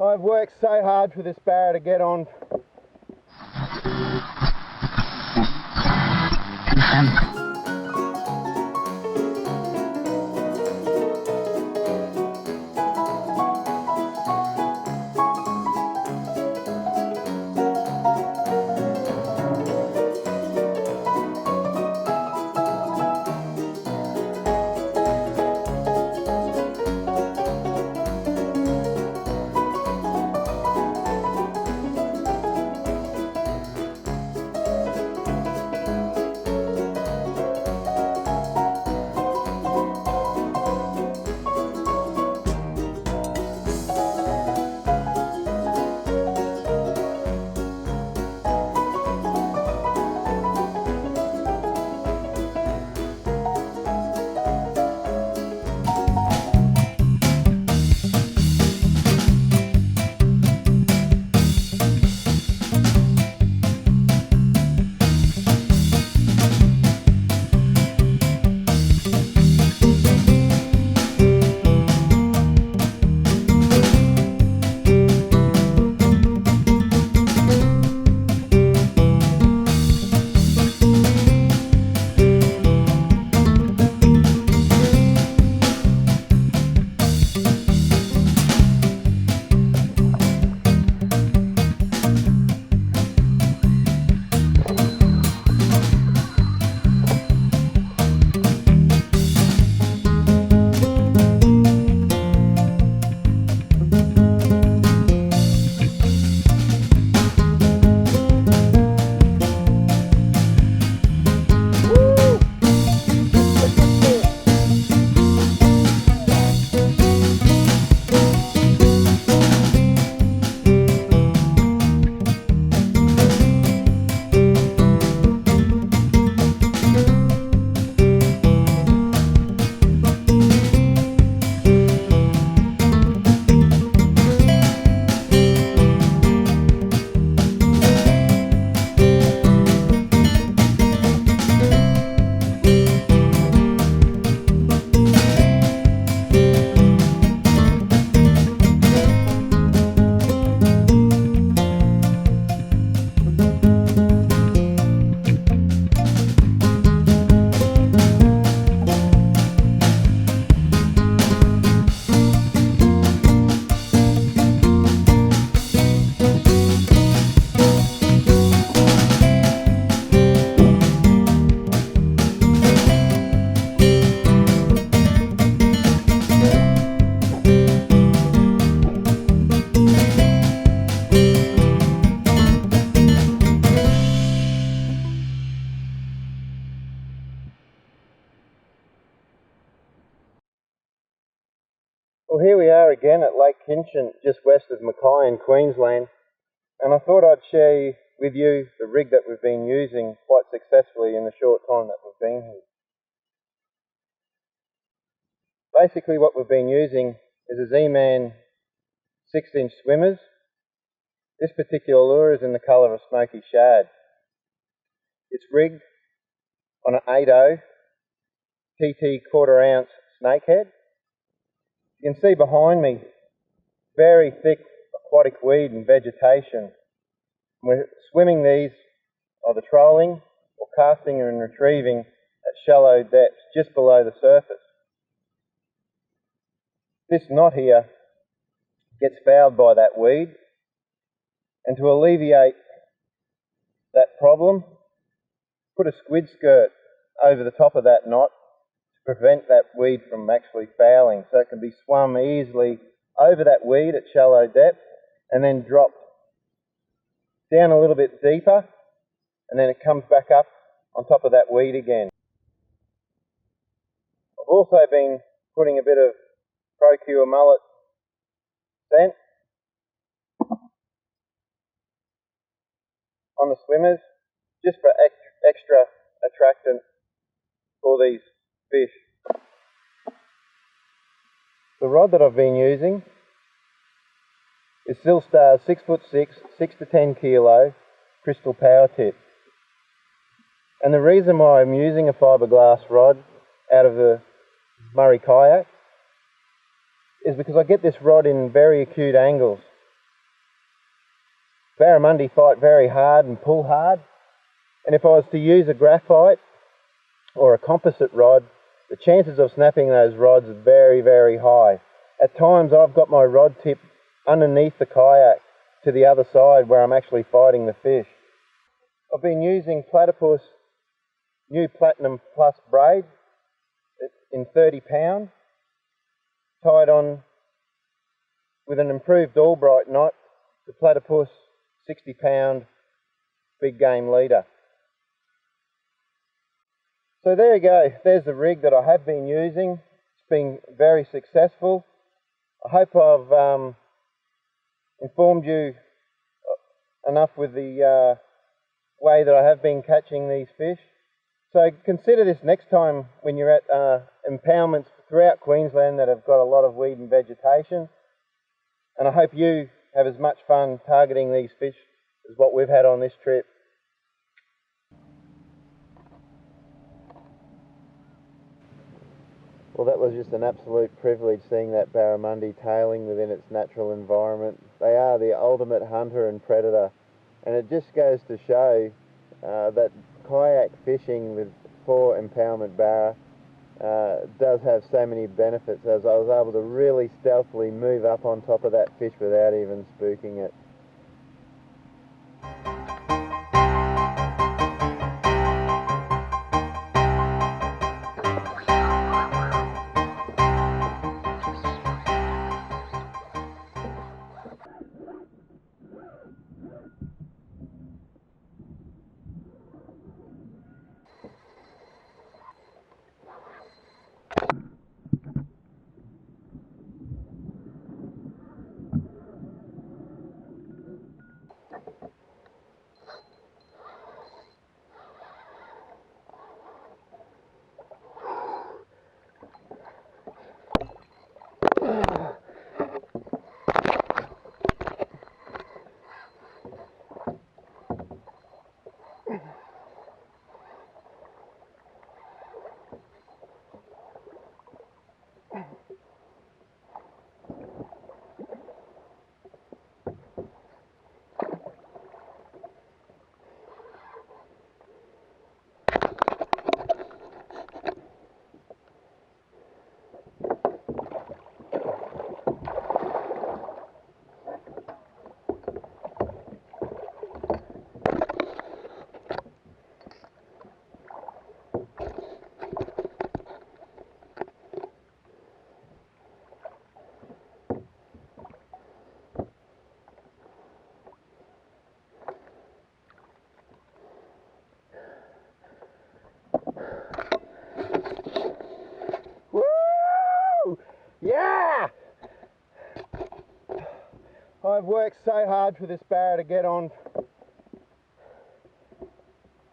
I've worked so hard for this Barra to get on. Well, here we are again at Lake Kinchant, just west of Mackay in Queensland, and I thought I'd share with you the rig that we've been using quite successfully in the short time that we've been here. Basically what we've been using is a Z-Man 6-inch swimmers. This particular lure is in the colour of smoky shad. It's rigged on an 8.0 TT quarter-ounce snakehead. You can see behind me very thick aquatic weed and vegetation. We're swimming these, either trolling or casting and retrieving at shallow depths just below the surface. This knot here gets fouled by that weed, and to alleviate that problem, put a squid skirt over the top of that knot to prevent that weed from actually fouling, so it can be swum easily over that weed at shallow depth and then dropped down a little bit deeper, and then it comes back up on top of that weed again. I've also been putting a bit of Procure mullet scent on the swimmers just for extra attractant for these fish. The rod that I've been using is Silstar's 6'6", 6 to 10 kilo crystal power tip. And the reason why I'm using a fiberglass rod out of the Murray kayak is because I get this rod in very acute angles. barramundi fight very hard and pull hard, and if I was to use a graphite or a composite rod, the chances of snapping those rods are very, very high. At times I've got my rod tip underneath the kayak to the other side where I'm actually fighting the fish. I've been using Platypus new Platinum Plus braid in 30 pound, tied on with an improved Albright knot, the Platypus 60 pound big game leader. So there you go, there's the rig that I have been using. It's been very successful. I hope I've informed you enough with the way that I have been catching these fish. So consider this next time when you're at impoundments throughout Queensland that have got a lot of weed and vegetation. And I hope you have as much fun targeting these fish as what we've had on this trip. Well, that was just an absolute privilege seeing that barramundi tailing within its natural environment. They are the ultimate hunter and predator, and it just goes to show that kayak fishing for impoundment barra does have so many benefits, as I was able to really stealthily move up on top of that fish without even spooking it. Yeah! I've worked so hard for this barra to get on,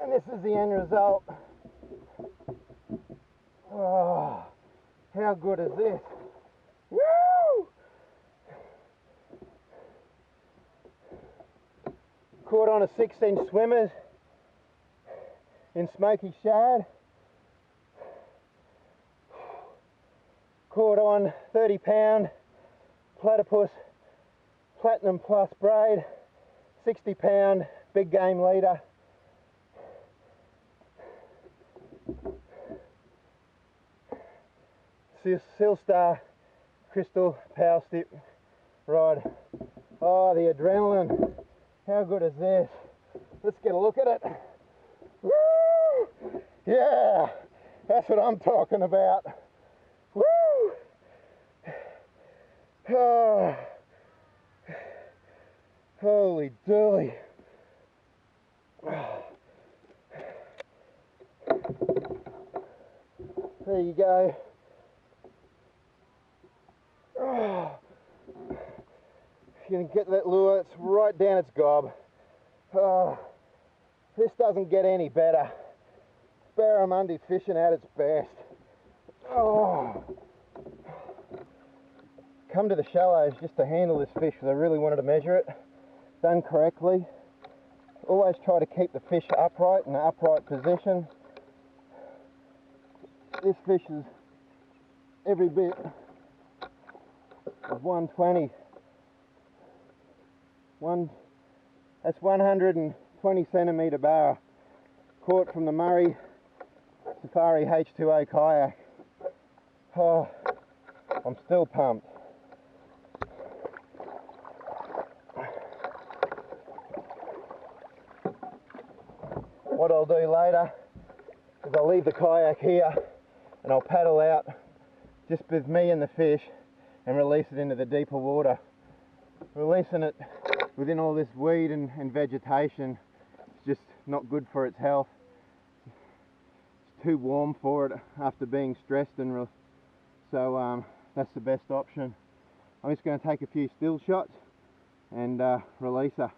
and this is the end result. Oh, how good is this? Woo! Caught on a 6-inch swimmers in smoky shad. Caught on 30 pound Platypus Platinum Plus braid, 60 pound big game leader. Silstar crystal power stick rod. Oh, the adrenaline. How good is this? Let's get a look at it. Woo! Yeah, that's what I'm talking about. Woo! Oh. Holy dooly. There you go. Oh. You can get that lure, it's right down its gob. Oh. This doesn't get any better. Barramundi fishing at its best. Oh. Come to the shallows just to handle this fish because I really wanted to measure it. Done correctly. Always try to keep the fish upright in an upright position. This fish is every bit of 120. That's 120 centimetre barra, caught from the Murray Safari H2O kayak. Oh, I'm still pumped. What I'll do later is I'll leave the kayak here and I'll paddle out just with me and the fish and release it into the deeper water. Releasing it within all this weed and vegetation is just not good for its health. It's too warm for it after being stressed, and so that's the best option. I'm just going to take a few still shots and release her.